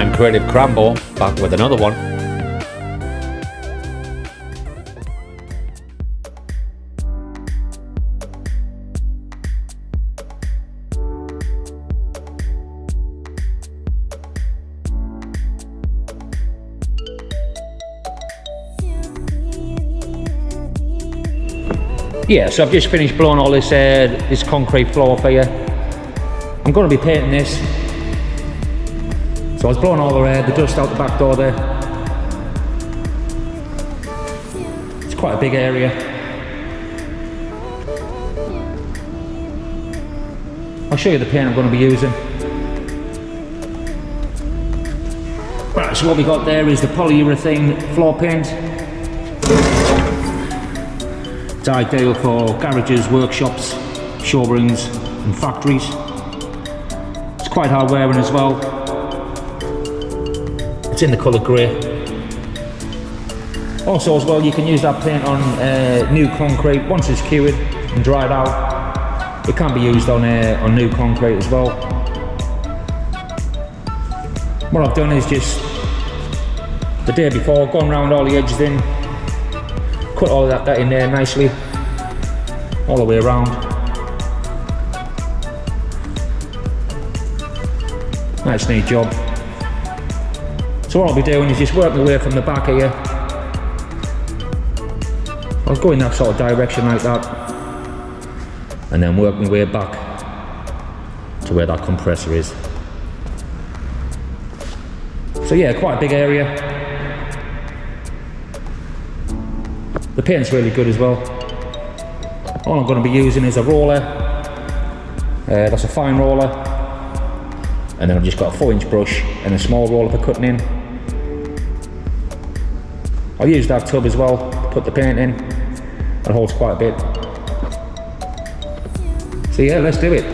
I'm Creative Crambo, back with another one. Yeah, so I've just finished blowing all this this concrete floor for you. I'm going to be painting this. So I was blowing all the dust out the back door there. It's quite a big area. I'll show you the paint I'm going to be using. Right, so what we got there is the polyurethane floor paint. It's ideal for garages, workshops, showrooms and factories. It's quite hard wearing as well. It's in the colour grey. Also as well, you can use that paint on new concrete once it's cured and dried out. It can be used on new concrete as well. What I've done is just the day before, gone around all the edges in, cut all that in there nicely, all the way around. Nice neat job. So what I'll be doing is just work my way from the back here. I'll go in that sort of direction like that, and then work my way back to where that compressor is. So yeah, quite a big area. The paint's really good as well. All I'm going to be using is a roller. That's a fine roller. And then I've just got a 4-inch brush and a small roller for cutting in. I'll use that tub as well to put the paint in. It holds quite a bit. So yeah, let's do it.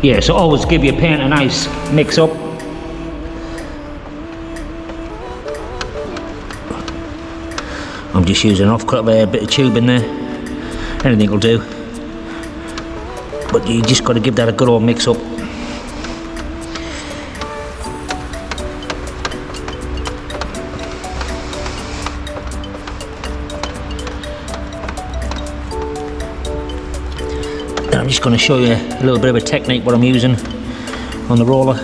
Yeah, so always give your paint a nice mix up. I'm just using an off-cut of a bit of tube in there. Anything will do. But you just got to give that a good old mix up. I'm just going to show you a little bit of a technique what I'm using on the roller.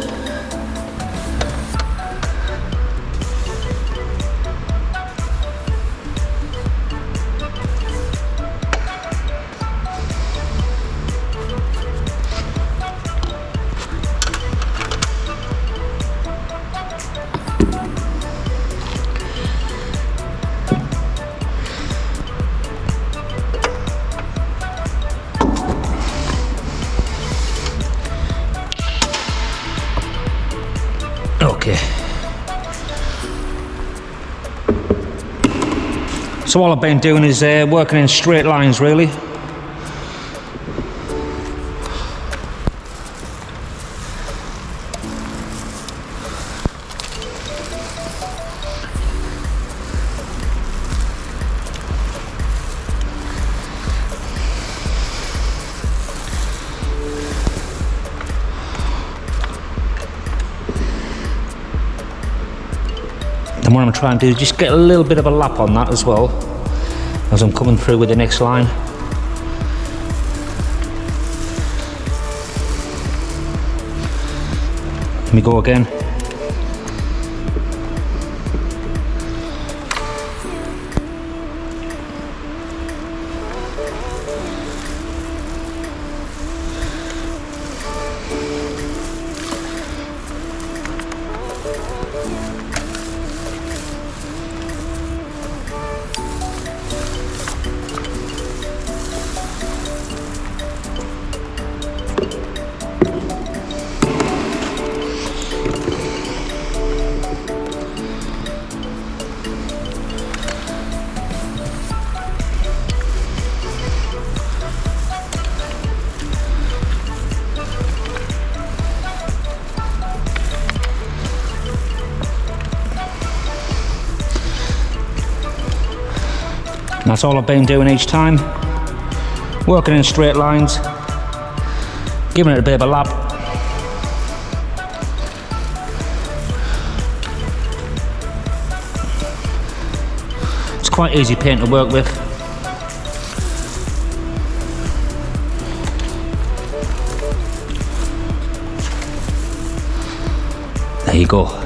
Okay. So all I've been doing is working in straight lines really. And what I'm trying to do is just get a little bit of a lap on that as well as I'm coming through with the next line. Let me go again. That's all I've been doing each time. Working in straight lines, giving it a bit of a lap. It's quite easy paint to work with. There you go.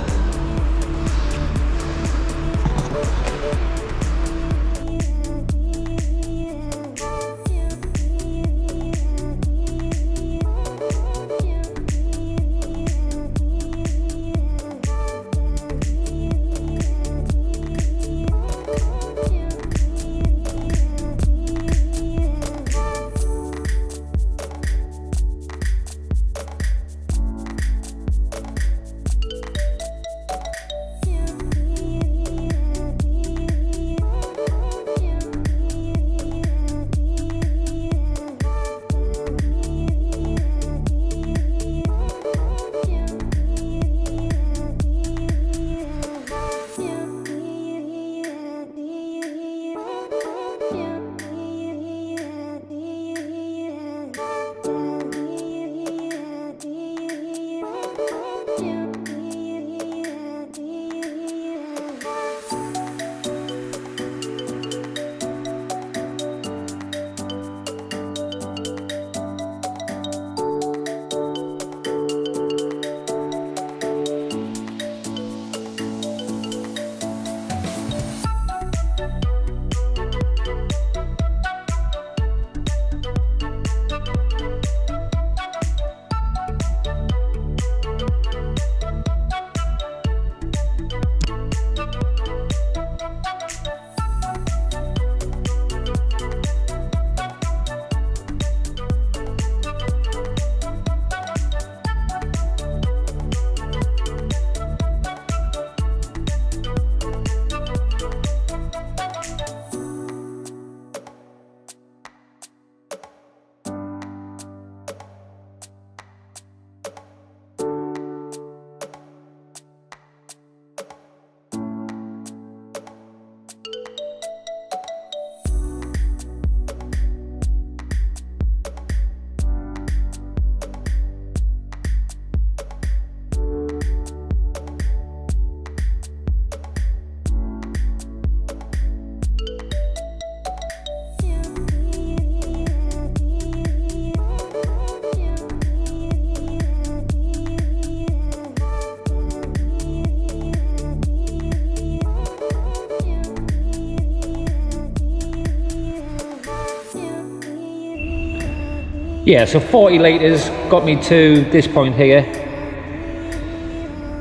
Yeah, so 40 litres got me to this point here.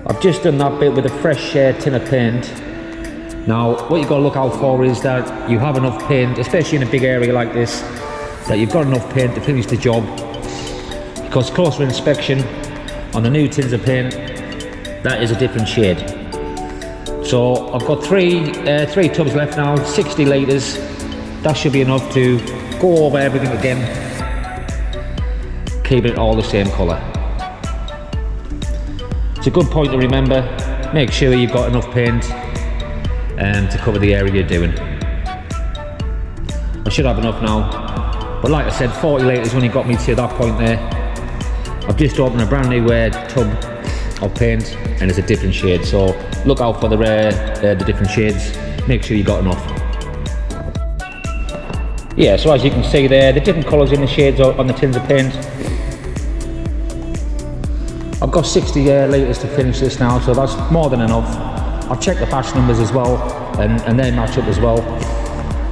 I've just done that bit with a fresh tin of paint. Now, what you've got to look out for is that you have enough paint, especially in a big area like this, that you've got enough paint to finish the job. Because closer inspection on the new tins of paint that is a different shade. So I've got three tubs left now, 60 litres. That should be enough to go over everything again, keep it all the same colour. It's a good point to remember, make sure you've got enough paint to cover the area you're doing. I should have enough now, but like I said, 40 litres only got me to that point there. I've just opened a brand new tub of paint and it's a different shade, so look out for the different shades, make sure you got enough. Yeah, so as you can see there, the different colours in the shades on the tins of paint. I've got 60 litres to finish this now, so that's more than enough. I've checked the batch numbers as well, and they match up as well.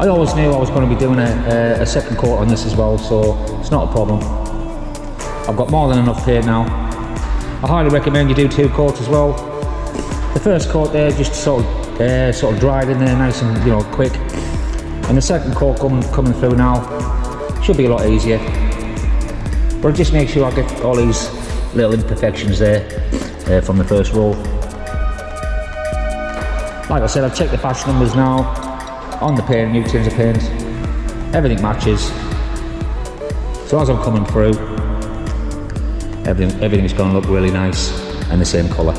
I always knew I was going to be doing a second coat on this as well, so it's not a problem. I've got more than enough paint now. I highly recommend you do 2 coats as well. The first coat there just sort of dried in there nice and quick, and the second coat coming through now should be a lot easier. But just make sure I get all these little imperfections there from the first roll. Like I said, I've checked the batch numbers now on the paint, new tins of paint. Everything matches. So as I'm coming through, everything's going to look really nice and the same colour.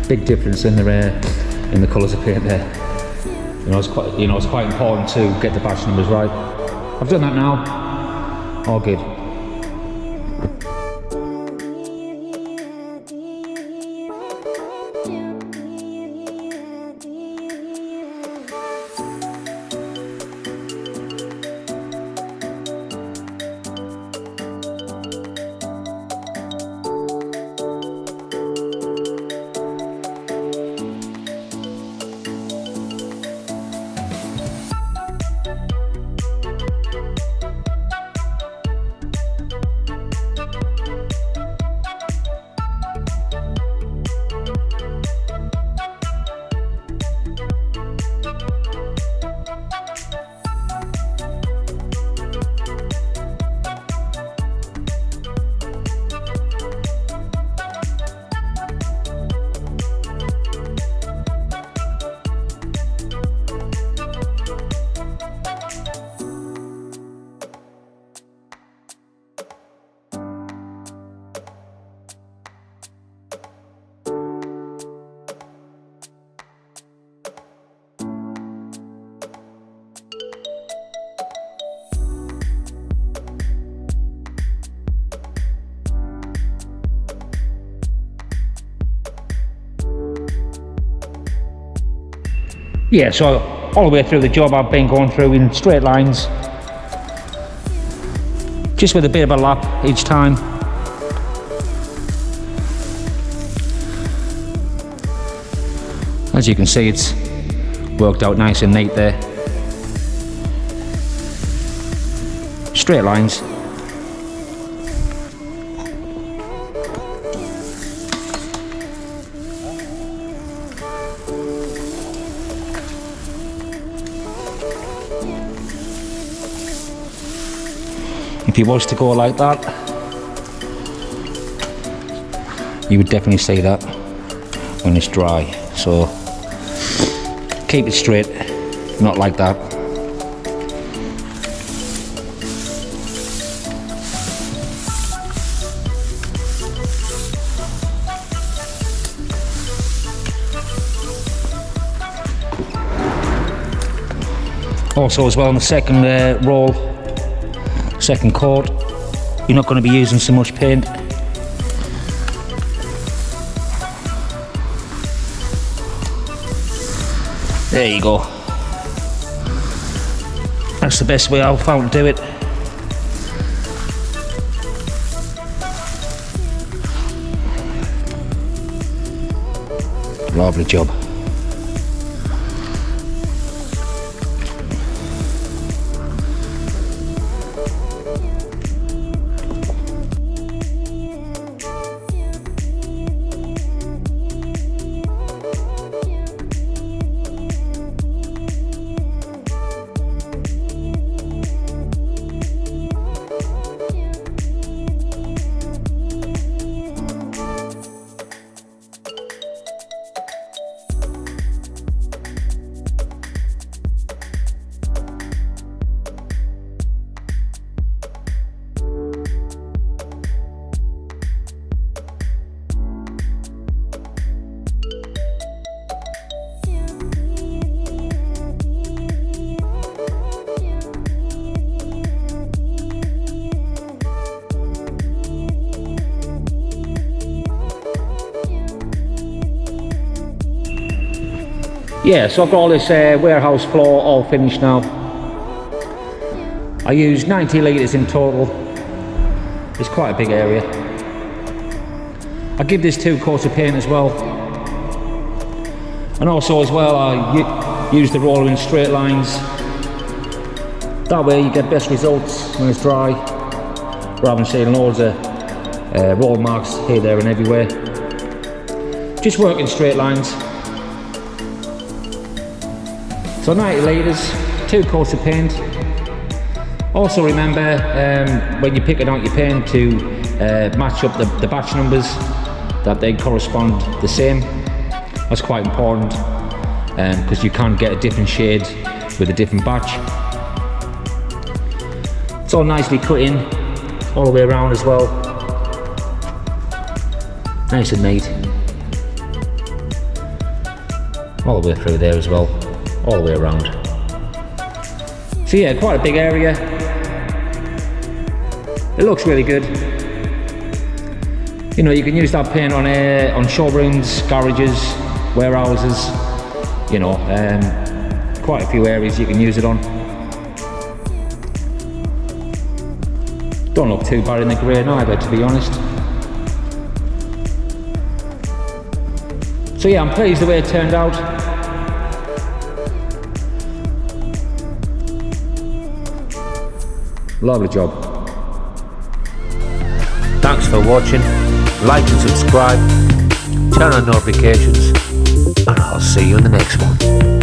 Big difference in the colours of paint there. It's quite important to get the batch numbers right. I've done that now. All good. Yeah, so all the way through the job I've been going through in straight lines, just with a bit of a lap each time. As you can see, it's worked out nice and neat there. Straight lines. If you was to go like that, you would definitely see that when it's dry. So keep it straight, not like that. Also as well on the second roll, second coat, you're not going to be using so much paint. There you go. That's the best way I've found to do it. Lovely job. Yeah, so I've got all this warehouse floor all finished now. I used 90 litres in total. It's quite a big area. I give this 2 coats of paint as well. And also as well, I use the roller in straight lines. That way you get best results when it's dry, rather than seeing loads of roll marks here, there and everywhere. Just work in straight lines. So 90 litres, 2 coats of paint. Also remember, when you're picking out your paint, to match up the batch numbers, that they correspond the same. That's quite important, because you can't get a different shade with a different batch. It's all nicely cut in, all the way around as well. Nice and neat. All the way through there as well, all the way around. So yeah, quite a big area. It looks really good. You know, you can use that paint on showrooms, garages, warehouses, you know, quite a few areas you can use it on. Don't look too bad in the grey neither, to be honest. So yeah, I'm pleased the way it turned out. Lovely job. Thanks for watching. Like and subscribe. Turn on notifications. And I'll see you in the next one.